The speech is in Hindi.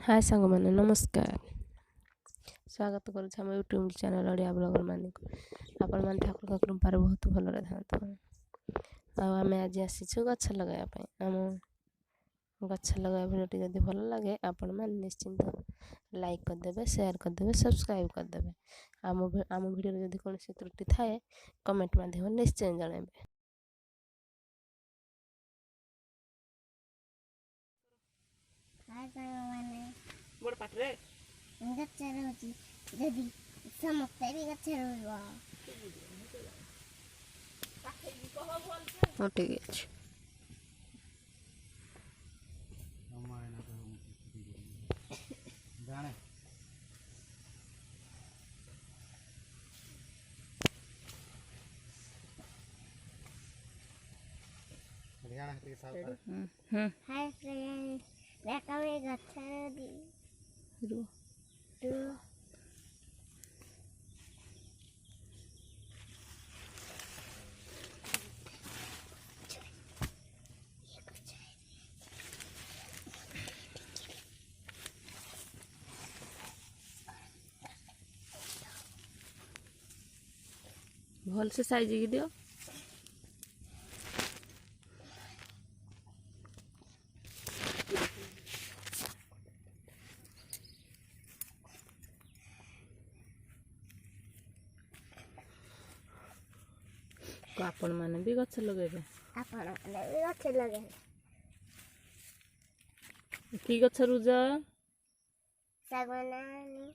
हाय सांग मैंने नमस्कार स्वागत करुच्छे आम यूट्यूब चैनल ओडिया ब्लॉगर मान आपण मैंने ठाकुर कृपार बहुत भल था आम आज आसीचु गछ लगाइबा आम गछ लगा भिडियोटी जदि भल लगे आपण मैंने निश्चिंत लाइक करदे शेयर करदे सब्सक्राइब करदे आम भिडियो जदि कौन त्रुटि थाए कमेंट माध्यम निश्चय जनइबे। गोड़ पाटरे गच्छ रोची जदि समस्ते भी गच्छ रोइबा हाँ ठीक है जाने हरियाणा के साथ हाय फ्रेंड देखा मैं गच्छ रोदी रू तो भल से साइज की दियो तो आपण माने भी गछ लगेबे आपण माने भी गच्छ लगे की गछ रुजा सागवान